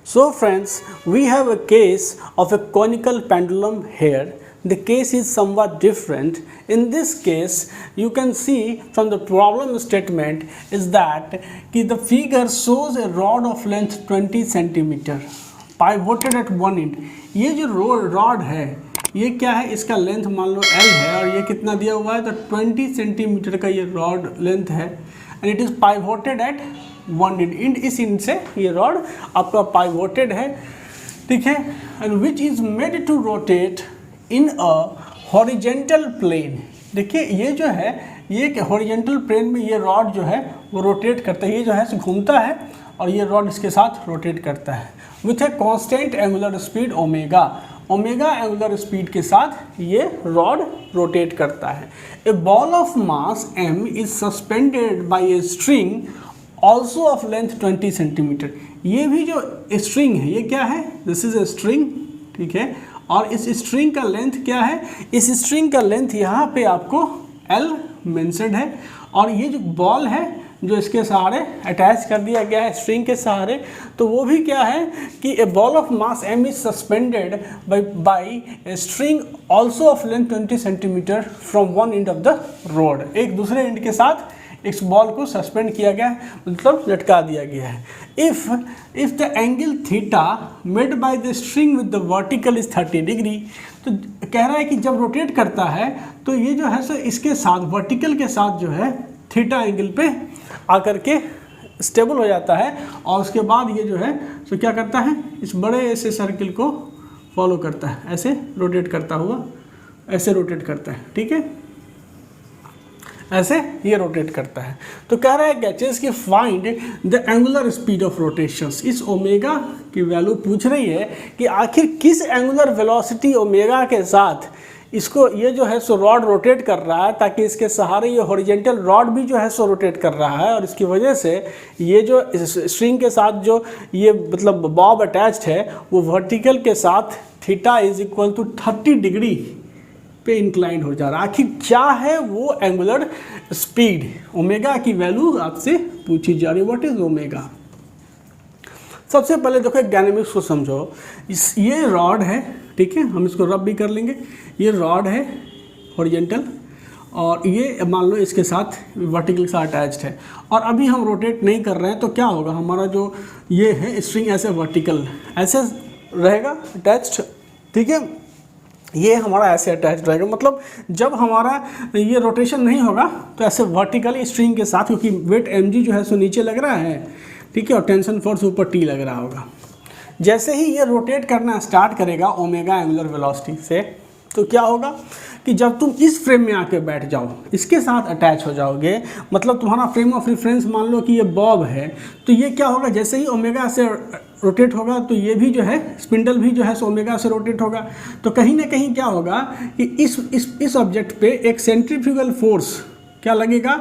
So friends, we have a case of a conical pendulum here. The case is somewhat different. In this case, you can see from the problem statement is that the figure shows a rod of length 20 centimeter pivoted at one end. ये जो rod है ये क्या है, इसका length मान लो L है और ये कितना दिया हुआ है, तो 20 सेंटीमीटर का ये रॉड लेंथ है and it is pivoted at one end इस एंड से ये रॉड आपका पाइवोटेड है, ठीक है, and which is made to rotate in a horizontal plane. देखिए ये जो है ये हॉरिजेंटल प्लेन में ये रॉड जो है वो रोटेट करता है, ये जो है घूमता है और ये रॉड इसके साथ रोटेट करता है with a constant angular speed omega. Omega angular speed के साथ ये रॉड रोटेट करता है। A ball of mass m is suspended by a string also of length 20 centimetre. ये भी जो स्ट्रिंग है ये क्या है, दिस इज ए स्ट्रिंग, ठीक है, और इस स्ट्रिंग का लेंथ क्या है, इस स्ट्रिंग का लेंथ यहाँ पे आपको L मेंशन्ड है और ये जो बॉल है जो इसके सहारे अटैच कर दिया गया है स्ट्रिंग के सहारे, तो वो भी क्या है कि a ball of mass m is suspended by a string also of length 20 centimetre from one end of the rod. एक दूसरे एंड के साथ इस बॉल को सस्पेंड किया गया है, मतलब लटका दिया गया है। If the angle theta made by the string with the vertical is 30 degree, तो कह रहा है कि जब रोटेट करता है तो ये जो है सो इसके साथ वर्टिकल के साथ जो है थीटा एंगल पे आकर के स्टेबल हो जाता है और उसके बाद ये जो है सो क्या करता है, इस बड़े से सर्किल को फॉलो करता है, ऐसे रोटेट करता हुआ ऐसे रोटेट करता है, ठीक है, ऐसे ये रोटेट करता है। तो कह रहा है गैचेस कि find the angular speed of rotations. इस ओमेगा की वैल्यू पूछ रही है कि आखिर किस एंगुलर वेलोसिटी ओमेगा के साथ इसको ये जो है सो रॉड रोटेट कर रहा है, ताकि इसके सहारे ये हॉरिजेंटल रॉड भी जो है सो रोटेट कर रहा है और इसकी वजह से ये जो स्ट्रिंग के साथ जो ये मतलब बॉब अटैच्ड है वो वर्टिकल के साथ theta is equal to 30 degree पे इंक्लाइंड हो जा रहा है। आखिर क्या है वो एंगुलर स्पीड, ओमेगा की वैल्यू आपसे पूछी जा रही है, व्हाट इज ओमेगा। सबसे पहले देखो एक डायनेमिक्स को समझो। ये रॉड है, ठीक है, हम इसको रब भी कर लेंगे। ये रॉड है हॉरिजेंटल और ये मान लो इसके साथ वर्टिकल के साथ अटैच्ड है और अभी हम रोटेट नहीं कर रहे हैं, तो क्या होगा, हमारा जो ये है स्ट्रिंग ऐसे वर्टिकल ऐसे रहेगा अटैच्ड, ठीक है, ये हमारा ऐसे अटैच रहेगा। मतलब जब हमारा ये रोटेशन नहीं होगा तो ऐसे वर्टिकली स्ट्रिंग के साथ, क्योंकि वेट mg जो है सो नीचे लग रहा है, ठीक है, और टेंशन फोर्स ऊपर T लग रहा होगा। जैसे ही ये रोटेट करना स्टार्ट करेगा ओमेगा एंगुलर वेलोसिटी से, तो क्या होगा कि जब तुम इस फ्रेम में आके बैठ जाओ, इसके साथ अटैच हो जाओगे, मतलब तुम्हारा फ्रेम ऑफ रेफरेंस मान लो कि ये बॉब है, तो ये क्या होगा, जैसे ही ओमेगा से रोटेट होगा तो ये भी जो है स्पिंडल भी जो है सो ओमेगा से रोटेट होगा। तो कहीं ना कहीं क्या होगा कि इस ऑब्जेक्ट पे एक सेंट्रीफ्यूगल फोर्स क्या लगेगा,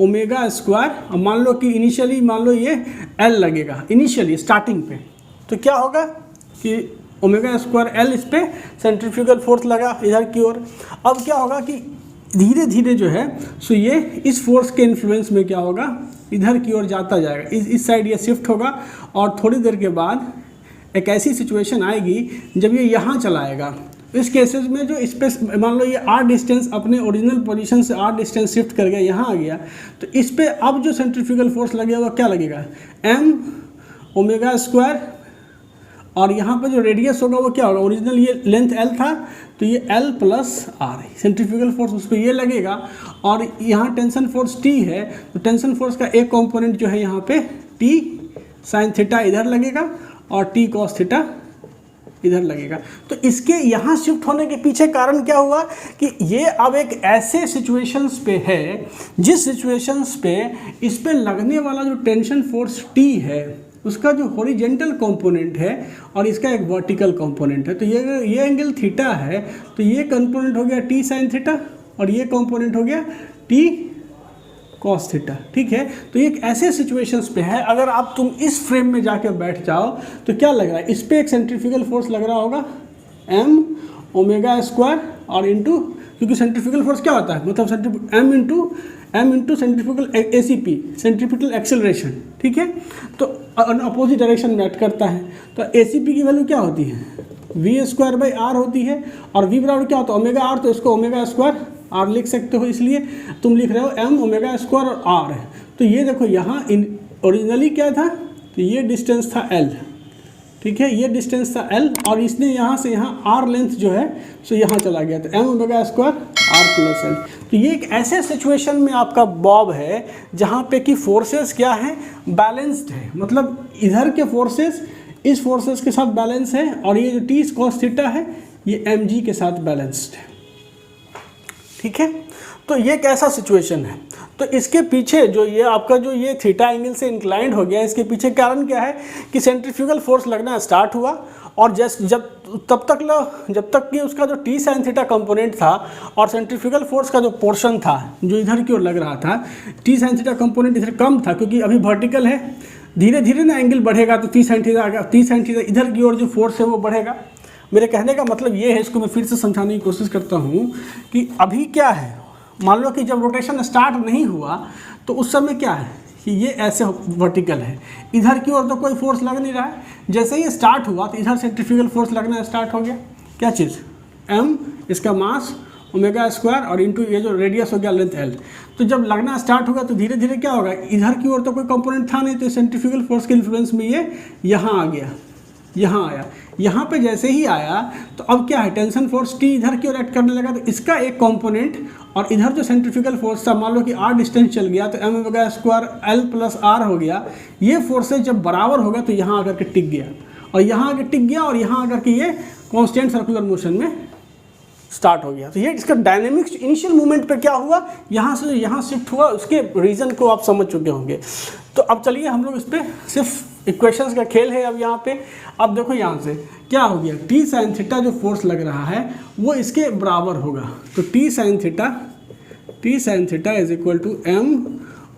ओमेगा स्क्वायर, और मान लो कि इनिशियली मान लो ये L लगेगा इनिशियली स्टार्टिंग पे, तो क्या होगा कि ओमेगा स्क्वायर L इस पे सेंट्रीफ्यूगल फोर्स लगा इधर की ओर। अब क्या होगा कि धीरे धीरे जो है सो ये इस फोर्स के इन्फ्लुएंस में क्या होगा, इधर की ओर जाता जाएगा, इस साइड ये शिफ्ट होगा और थोड़ी देर के बाद एक ऐसी सिचुएशन आएगी जब ये यहाँ चला आएगा। इस केसेस में जो इस पे मान लो ये r डिस्टेंस अपने ओरिजिनल पोजीशन से r डिस्टेंस शिफ्ट कर गया, यहाँ आ गया, तो इस पे अब जो सेंट्रीफ्यूगल फोर्स लगेगा क्या लगेगा, m ओमेगा स्क्वायर, और यहाँ पे जो रेडियस होगा वो क्या होगा, ओरिजिनल ये लेंथ L था तो ये L plus R, centrifugal force उस पर ये लगेगा, और यहाँ टेंशन फोर्स T है, तो टेंशन फोर्स का एक कंपोनेंट जो है यहाँ पे T साइन थीटा इधर लगेगा और T कॉस थीटा इधर लगेगा। तो इसके यहाँ शिफ्ट होने के पीछे कारण क्या हुआ कि ये अब एक ऐसे सिचुएशंस पे है जिस सिचुएशंस पे इस पे लगने वाला जो टेंशन फोर्स T है उसका जो हॉरिजेंटल कंपोनेंट है और इसका एक वर्टिकल कंपोनेंट है, तो ये एंगल थीटा है, तो ये कंपोनेंट हो गया T साइन थीटा और ये कंपोनेंट हो गया T कॉस थीटा, ठीक है। तो ये एक ऐसे सिचुएशंस पे है, अगर आप तुम इस फ्रेम में जाकर बैठ जाओ तो क्या लग रहा है, इस पे एक सेंट्रीफ्यूगल फोर्स लग रहा होगा m ओमेगा स्क्वायर और इंटू क्योंकि सेंट्रीफ्यूगल फोर्स क्या होता है, मतलब m into centrifugal ACP, centrifugal acceleration, ठीक है। तो अपोजिट डायरेक्शन में एक्ट करता है। तो ACP की वैल्यू क्या होती है, v² होती है, और v बराबर क्या होता है, ओमेगा r, तो इसको ओमेगा² r लिख सकते हो, इसलिए तुम लिख रहे हो m ओमेगा² और r है। तो ये देखो यहाँ ओरिजिनली क्या था, तो ये डिस्टेंस था l, ठीक है, ये डिस्टेंस था l, और इसने यहाँ से यहाँ r लेंथ जो है सो यहाँ चला गया, तो m ओमेगा² r+l। तो ये एक ऐसे सिचुएशन में आपका बॉब है जहाँ पे कि फोर्सेस क्या है, बैलेंस्ड है, मतलब इधर के फोर्सेस इस फोर्सेस के साथ बैलेंस है, और ये जो t cos थीटा है ये mg के साथ बैलेंस्ड है, ठीक है। तो ये कैसा सिचुएशन है, तो इसके पीछे जो ये आपका जो ये थीटा एंगल से इंक्लाइंड हो गया, इसके पीछे कारण क्या है कि सेंट्रीफ्यूगल फोर्स लगना स्टार्ट हुआ, और जब तक कि उसका जो टी साइन थीटा कंपोनेंट था और सेंट्रीफ्यूगल फोर्स का जो पोर्शन था जो इधर की ओर लग रहा था, टी साइन थीटा कंपोनेंट इधर कम था क्योंकि अभी वर्टिकल है, धीरे धीरे ना एंगल बढ़ेगा तो टी साइन थीटा इधर की ओर जो फोर्स है वो बढ़ेगा। मेरे कहने का मतलब ये है, इसको मैं फिर से समझाने की कोशिश करता हूँ कि अभी क्या है, मान लो कि जब रोटेशन स्टार्ट नहीं हुआ तो उस समय क्या है कि ये ऐसे वर्टिकल है, इधर की ओर तो कोई फोर्स लग नहीं रहा है। जैसे ही स्टार्ट हुआ तो इधर सेंट्रीफ्यूगल फोर्स लगना स्टार्ट हो गया, क्या चीज़, m इसका मास ओमेगा² और इंटू ये जो रेडियस हो गया लेंथ l। तो जब लगना स्टार्ट होगा तो धीरे धीरे क्या होगा, इधर की ओर तो कोई कंपोनेंट था नहीं, तो सेंट्रीफ्यूगल फोर्स के इन्फ्लुएंस में ये यहाँ आ गया, यहाँ आया, यहाँ पे जैसे ही आया तो अब क्या है, टेंशन फोर्स T इधर की ओर एक्ट करने लगा, तो इसका एक कंपोनेंट और इधर जो सेंट्रीफ्यूगल फोर्स था, मान लो कि r डिस्टेंस चल गया तो m ओमेगा स्क्वायर l+r हो गया। ये फोर्सेज जब बराबर होगा तो यहाँ आकर के टिक गया, और यहाँ आकर टिक गया, और यहाँ आकर के ये कांस्टेंट सर्कुलर मोशन में स्टार्ट हो गया। तो ये इसका डायनेमिक्स इनिशियल मूवमेंट पे क्या हुआ, यहाँ से यहाँ शिफ्ट हुआ, उसके रीज़न को आप समझ चुके होंगे। तो अब चलिए हम लोग इस पर सिर्फ इक्वेशंस का खेल है अब यहाँ पे। अब देखो यहाँ से क्या हो गया, टी साइन थीटा जो फोर्स लग रहा है वो इसके बराबर होगा, तो T sine theta is equal to m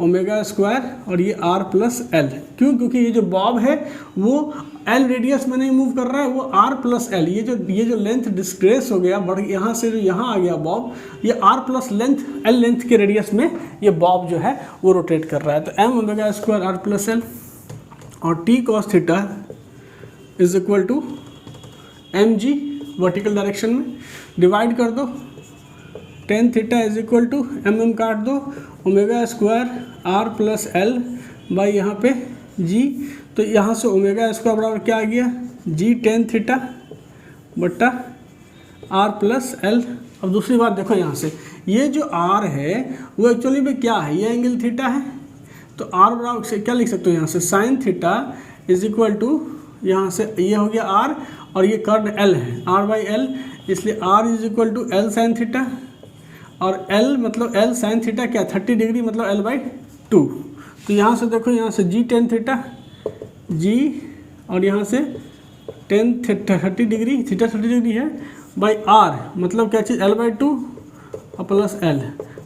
omega square और ये r+l। क्यों, क्योंकि ये जो बॉब है वो l रेडियस में नहीं मूव कर रहा है, वो r+l, ये जो लेंथ डिस्क्रेस हो गया, बढ़ यहाँ से जो यहाँ आ गया बॉब, ये r+l लेंथ के रेडियस में ये बॉब जो है वो रोटेट कर रहा है। तो m ओमेगा स्क्वायर r+l और t cos theta is equal to mg vertical direction में, डिवाइड कर दो, tan theta is equal to mm काट दो, ओमेगा स्क्वायर r+l बाई यहाँ पे g, तो यहाँ से ओमेगा स्क्वायर बराबर क्या आ गया, g tan थीटा बट्टा r+l। अब दूसरी बात देखो, यहाँ से ये जो r है वो एक्चुअली में क्या है, ये एंगल थीटा है, तो r बराबर से क्या लिख सकते हो, यहाँ से sine theta is equal to, यहाँ से ये हो गया r और ये कर्व l है, r/l, इसलिए r is equal to l sine theta, और l मतलब l साइन थीटा क्या 30 डिग्री मतलब l/2। तो यहाँ से देखो, यहाँ से g tan थीटा g, और यहाँ से tan 30 डिग्री, थीटा 30 डिग्री है, बाई r मतलब क्या चीज़ l/2 और प्लस l।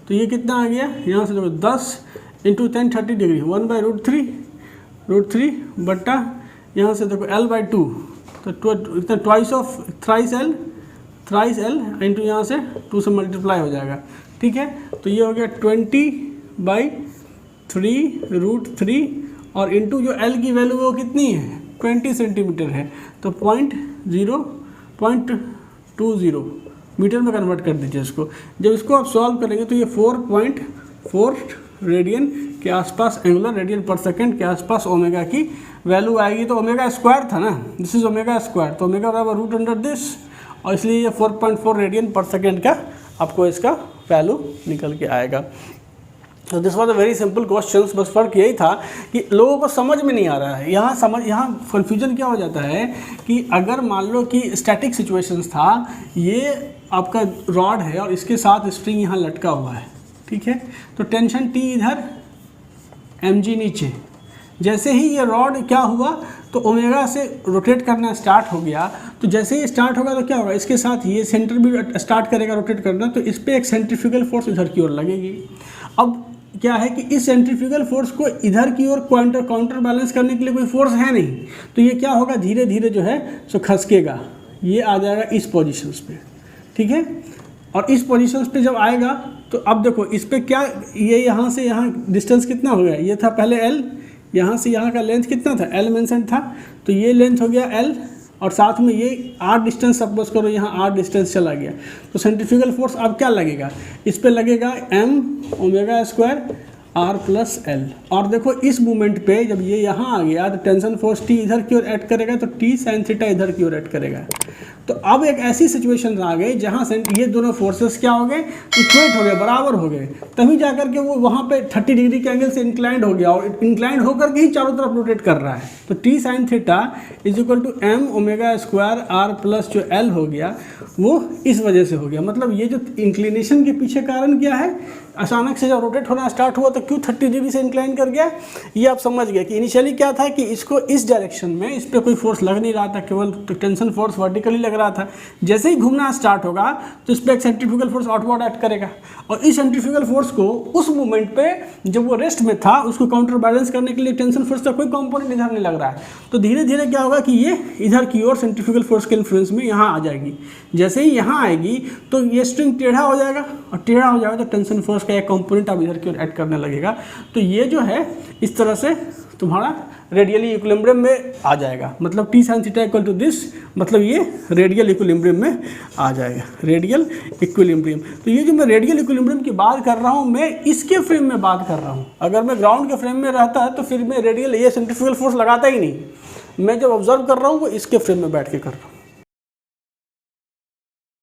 तो ये कितना आ गया, यहाँ से देखो 10 इंटू tan 30 डिग्री 1/√3 बट्टा यहाँ से देखो l/2, तो इतना थ्राइस l इंटू यहाँ से 2 से मल्टीप्लाई हो जाएगा, ठीक है। तो ये हो गया 20/3√3 और इंटू जो l की वैल्यू वो कितनी है 20 सेंटीमीटर है, तो 0.20 मीटर में कन्वर्ट कर दीजिए इसको। जब इसको आप सॉल्व करेंगे तो ये 4.4 रेडियन के आसपास, एंगुलर रेडियन पर सेकंड के आसपास ओमेगा की वैल्यू आएगी। तो ओमेगा स्क्वायर था ना, दिस इज ओमेगा स्क्वायर, तो ओमेगा बराबर रूट अंडर दिस, और इसलिए ये 4.4 रेडियन पर सेकंड का आपको इसका वैल्यू निकल के आएगा। तो this was a very simple question. बस फर्क यही था कि लोगों को समझ में नहीं आ रहा है, यहाँ कन्फ्यूजन क्या हो जाता है कि अगर मान लो कि स्टैटिक सिचुएशंस था, ये आपका रॉड है और इसके साथ स्प्रिंग यहाँ लटका हुआ है, ठीक है, तो टेंशन T इधर mg नीचे, जैसे ही ये रॉड क्या हुआ तो ओमेगा से रोटेट करना स्टार्ट हो गया, तो जैसे ही स्टार्ट होगा तो क्या होगा, इसके साथ ये सेंटर भी स्टार्ट करेगा रोटेट करना, तो इस पर एक सेंट्रीफ्यूगल फोर्स इधर की ओर लगेगी। अब क्या है कि इस सेंट्रीफ्यूगल फोर्स को इधर की ओर काउंटर बैलेंस करने के लिए कोई फोर्स है नहीं, तो ये क्या होगा, धीरे धीरे जो है सो खसकेगा, ये आ जाएगा इस पोजीशंस पे, ठीक है। और इस पोजीशन पे जब आएगा तो अब देखो इस पे क्या, ये यहाँ से यहाँ डिस्टेंस कितना हो गया, ये था पहले l, यहाँ से यहाँ का लेंथ कितना था, l मेंशन था, तो ये लेंथ हो गया l, और साथ में ये r डिस्टेंस सपोज करो यहाँ r डिस्टेंस चला गया, तो सेंट्रीफ्यूगल फोर्स अब क्या लगेगा, इस पे लगेगा m omega square r plus L. और देखो इस मूवमेंट पे जब ये यहाँ आ गया तो टेंशन फोर्स T इधर की ओर ऐड करेगा, तो T साइन थीटा इधर की ओर ऐड करेगा। तो अब एक ऐसी सिचुएशन आ गई जहाँ से ये दोनों फोर्सेस क्या हो गए, इक्वेट हो गए, बराबर हो गए, तभी जाकर के वो वहाँ पे 30 डिग्री के एंगल से इंक्लाइंड हो गया, और इंक्लाइंड होकर के ही चारों तरफ रोटेट कर रहा है। तो T sine theta is equal to m omega square r plus जो l हो गया वो इस वजह से हो गया। मतलब ये जो इंक्लिनेशन के पीछे कारण क्या है, अचानक से जब रोटेट होना स्टार्ट हुआ तो क्यों 30 डिग्री से इंक्लाइन कर गया, ये आप समझ गए कि इनिशियली क्या था कि इसको इस डायरेक्शन में इस पर कोई फोर्स लग नहीं रहा था, केवल टेंशन फोर्स वर्टिकली लग रहा था। जैसे ही घूमना स्टार्ट होगा तो इस पर एक सेंट्रीफ्यूगल फोर्स आउटवर्ड एक्ट करेगा, और इस सेंट्रीफ्यूगल फोर्स को उस मोमेंट पे जब वो रेस्ट में था उसको काउंटर बैलेंस करने के लिए टेंशन फोर्स का कोई कंपोनेंट इधर नहीं लग रहा है, तो धीरे धीरे क्या होगा कि ये इधर की ओर सेंट्रीफ्यूगल फोर्स के इन्फ्लुएंस में यहाँ आ जाएगी। जैसे ही यहाँ आएगी तो ये स्ट्रिंग टेढ़ा हो जाएगा, और टेढ़ा हो जाएगा तो टेंशन फोर्स का एक कंपोनेंट अब इधर की ओर ऐड करने लगेगा। तो ये जो है इस तरह से तुम्हारा रेडियली इक्विलिब्रियम में आ जाएगा, मतलब T sine theta equal to this, मतलब ये रेडियल इक्विलिब्रियम में आ जाएगा, रेडियल इक्विलिब्रियम। तो ये जो मैं रेडियल इक्विलिब्रियम की बात कर रहा हूँ, मैं इसके फ्रेम में बात कर रहा हूँ। अगर मैं ग्राउंड के फ्रेम में रहता है तो फिर मैं रेडियल ये सेंट्रीफ्यूगल फोर्स लगाता ही नहीं, मैं जब ऑब्जर्व कर रहा हूँ वो इसके फ्रेम में बैठ के कर रहा हूँ।